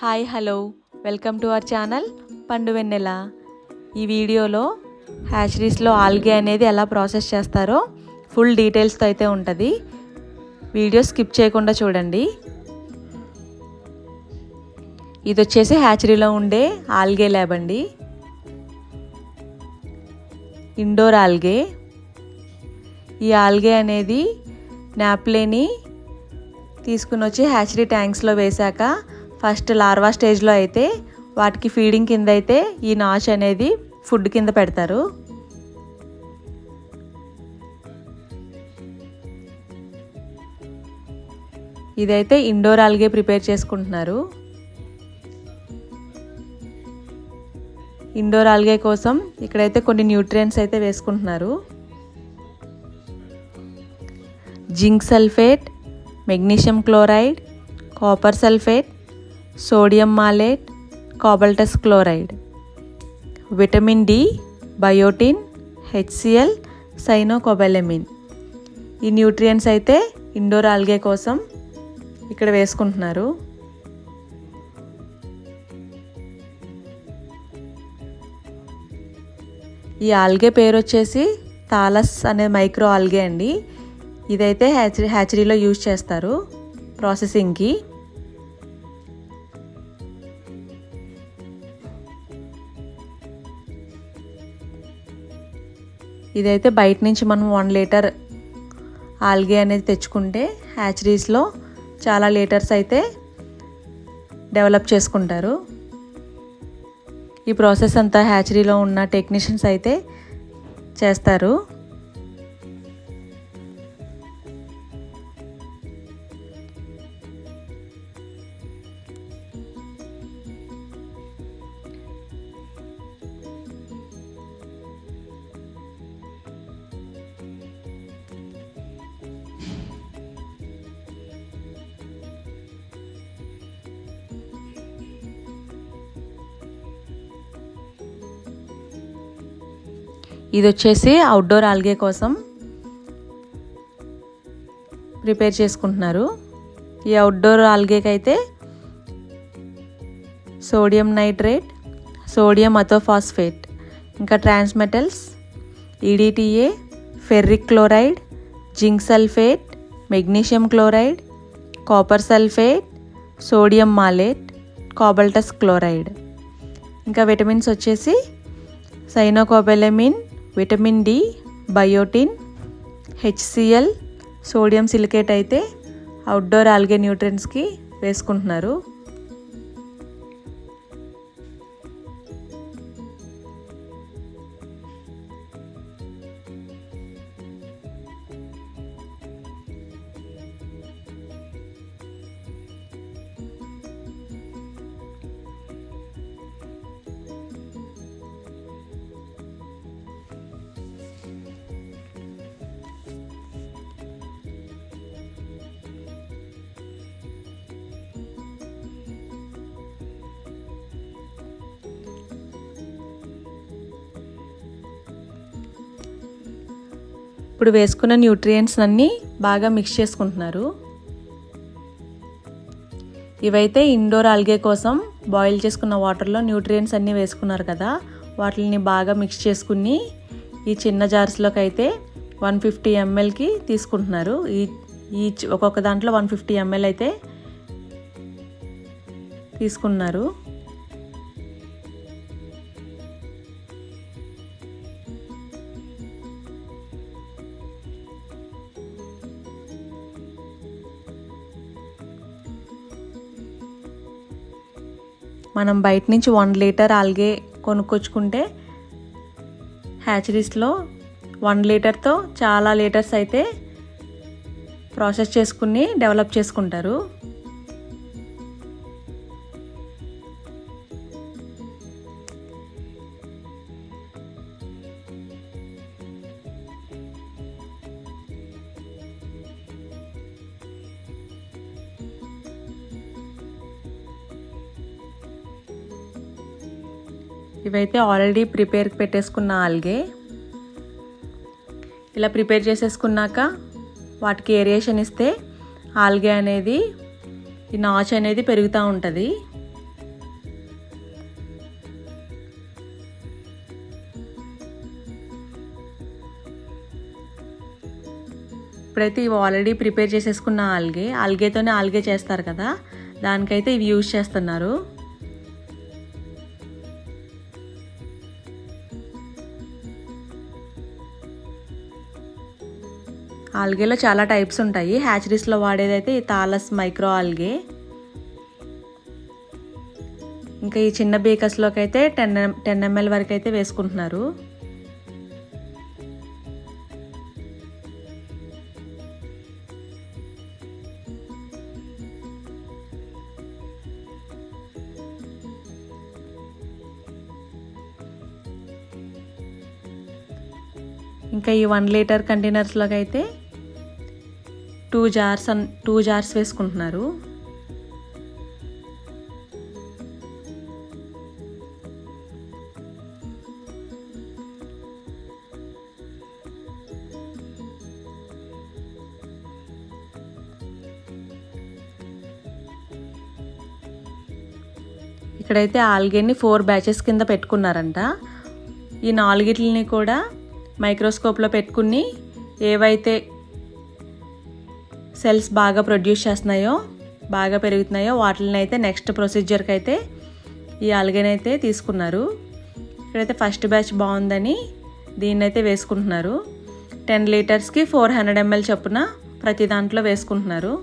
Hi hello welcome to our channel పండు వెన్నెల. ఈ వీడియోలో హ్యాచరీస్లో ఆల్గే అనేది ఎలా ప్రాసెస్ చేస్తారో ఫుల్ డీటెయిల్స్తో అయితే ఉంటుంది. వీడియో స్కిప్ చేయకుండా చూడండి. ఇది వచ్చేసి హ్యాచరీలో ఉండే ఆల్గే ల్యాబ్ అండి. Indoor algae. ఈ ఆల్గే అనేది నాప్లేని తీసుకుని వచ్చి హ్యాచరీ ట్యాంక్స్లో వేశాక ఫస్ట్ లార్వా స్టేజ్లో అయితే వాటికి ఫీడింగ్ కింద అయితే ఈ నాచ్ అనేది ఫుడ్ కింద పెడతారు. ఇదైతే ఇండోర్ ఆల్గే ప్రిపేర్ చేసుకుంటున్నారు. ఇండోర్ ఆల్గే కోసం ఇక్కడైతే కొన్ని న్యూట్రియంట్స్ అయితే వేసుకుంటున్నారు. Zinc sulphate, magnesium chloride, copper sulphate, sodium malate, cobaltous chloride, vitamin D, biotin, HCl, cyanocobalamin. ఈ న్యూట్రియంట్స్ అయితే ఇండోర్ ఆల్గే కోసం ఇక్కడ వేసుకుంటున్నారు. ఈ ఆల్గే పేరు వచ్చేసి థాలస్ అనే మైక్రో ఆల్గే అండి. ఇదైతే హ్యాచరీలో యూజ్ చేస్తారు ప్రాసెసింగ్కి. ఇదైతే బయట నుంచి మనం 1 లీటర్ ఆల్గే అనేది తెచ్చుకుంటే హ్యాచరీస్లో చాలా లీటర్స్ అయితే డెవలప్ చేసుకుంటారు. ఈ ప్రాసెస్ అంతా హ్యాచరీలో ఉన్న టెక్నీషియన్స్ అయితే చేస్తారు. ఇది వచ్చేసి అవుట్డోర్ ఆల్గే కోసం ప్రిపేర్ చేసుకుంటున్నారు. ఈ అవుట్డోర్ ఆల్గేకి అయితే సోడియం నైట్రేట్, సోడియం అథోఫాస్ఫేట్, ఇంకా trace metals, EDTA, ferric chloride, zinc sulphate, magnesium chloride, copper sulphate, sodium malate, cobaltous chloride, ఇంకా విటమిన్స్ వచ్చేసి cyanocobalamin, vitamin D, biotin, HCl, sodium silicate అయితే అవుట్డోర్ ఆల్గే న్యూట్రియంట్స్కి వేసుకుంటున్నారు. ఇప్పుడు వేసుకున్న న్యూట్రియంట్స్ అన్నీ బాగా మిక్స్ చేసుకుంటున్నారు. ఇవైతే ఇండోర్ ఆల్గే కోసం బాయిల్ చేసుకున్న వాటర్లో న్యూట్రియంట్స్ అన్నీ వేసుకున్నారు కదా, వాటిని బాగా మిక్స్ చేసుకుని ఈ చిన్న జార్స్లోకి అయితే 150 mlకి తీసుకుంటున్నారు. ఈచ్ ఒక్కొక్క దాంట్లో 150 ml అయితే తీసుకున్నారు. మనం బయట నుంచి 1 లీటర్ ఆల్గే కొనుక్కొచ్చుకుంటే హ్యాచరీస్లో 1 లీటర్తో చాలా లీటర్స్ అయితే ప్రాసెస్ చేసుకుని డెవలప్ చేసుకుంటారు. ఇవైతే ఆల్రెడీ ప్రిపేర్ పెట్టేసుకున్న ఆల్గే. ఇలా ప్రిపేర్ చేసేసుకున్నాక వాటికి ఏరియేషన్ ఇస్తే ఆల్గే అనేది ఈ నాచ్ అనేది పెరుగుతూ ఉంటుంది. ఇప్పుడైతే ఇవి ఆల్రెడీ ప్రిపేర్ చేసేసుకున్న ఆల్గేతోనే ఆల్గే చేస్తారు కదా, దానికైతే ఇవి యూజ్ చేస్తున్నారు. ఆల్గేలో చాలా టైప్స్ ఉంటాయి. హ్యాచరీస్లో వాడేదైతే ఈ థాలస్ మైక్రో ఆల్గే. ఇంకా ఈ చిన్న బేకర్స్లోకి అయితే 10 ml వరకు అయితే వేసుకుంటున్నారు. ఇంకా ఈ 1 లీటర్ కంటైనర్స్లోకి అయితే 2 జార్స్ వేసుకుంటున్నారు. ఇక్కడైతే ఆల్గేని 4 బ్యాచెస్ కింద పెట్టుకున్నారంట. ఈ 4ని కూడా మైక్రోస్కోప్లో పెట్టుకుని ఏవైతే సెల్స్ బాగా ప్రొడ్యూస్ చేస్తున్నాయో, బాగా పెరుగుతున్నాయో వాటిని అయితే నెక్స్ట్ ప్రొసీజర్కి అయితే ఈ ఆల్గేని అయితే తీసుకున్నారు. ఇక్కడైతే ఫస్ట్ బ్యాచ్ బాగుందని దీన్ని అయితే వేసుకుంటున్నారు. 10 లీటర్స్కి 400 ml చొప్పున ప్రతి దాంట్లో వేసుకుంటున్నారు.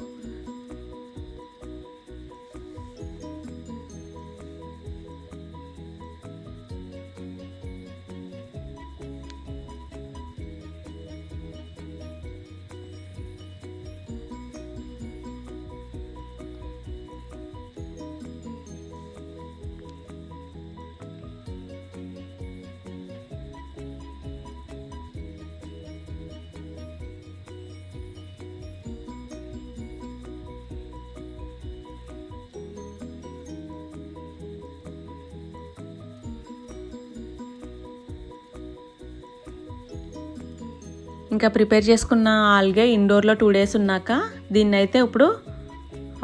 ఇంకా ప్రిపేర్ చేసుకున్న ఆల్గే ఇండోర్లో 2 days ఉన్నాక దీన్ని అయితే ఇప్పుడు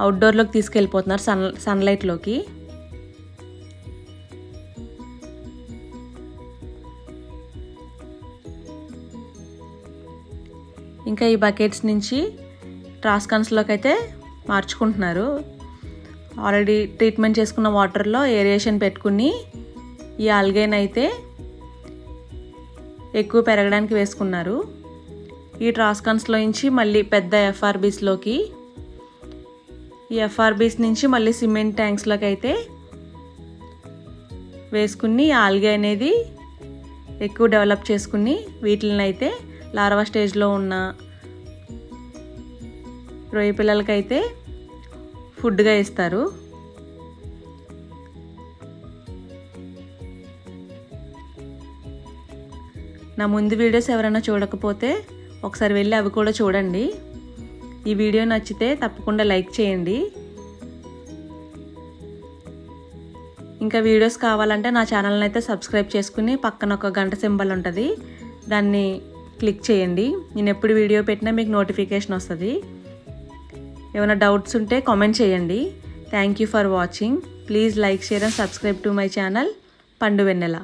అవుట్డోర్లోకి తీసుకెళ్ళిపోతున్నారు, సన్లైట్లోకి. ఇంకా ఈ బకెట్స్ నుంచి ట్రాస్కాన్స్లోకి అయితే మార్చుకుంటున్నారు. ఆల్రెడీ ట్రీట్మెంట్ చేసుకున్న వాటర్లో ఏరియేషన్ పెట్టుకుని ఈ ఆల్గేని అయితే ఎక్కువ పెరగడానికి వేసుకున్నారు. ఈ ట్రాస్కాన్స్లో నుంచి మళ్ళీ పెద్ద ఎఫ్ఆర్బీస్లోకి, ఈ ఎఫ్ఆర్బీస్ నుంచి మళ్ళీ సిమెంట్ ట్యాంక్స్లోకి అయితే వేసుకుని ఆల్గే అనేది ఎక్కువ డెవలప్ చేసుకుని వీటిని అయితే లార్వా స్టేజ్లో ఉన్న రొయ్య పిల్లలకైతే ఫుడ్గా ఇస్తారు. నా ముందు వీడియోస్ ఎవరైనా చూడకపోతే ఒకసారి వెళ్ళి అవి కూడా చూడండి. ఈ వీడియో నచ్చితే తప్పకుండా లైక్ చేయండి. ఇంకా వీడియోస్ కావాలంటే నా ఛానల్ని అయితే సబ్స్క్రైబ్ చేసుకుని పక్కన ఒక గంట సింబల్ ఉంటుంది, దాన్ని క్లిక్ చేయండి. నేను ఎప్పుడు వీడియో పెట్టినా మీకు నోటిఫికేషన్ వస్తుంది. ఏమైనా డౌట్స్ ఉంటే కామెంట్ చేయండి. Thank you for watching. Please like, share and subscribe to my channel పండు వెన్నెల.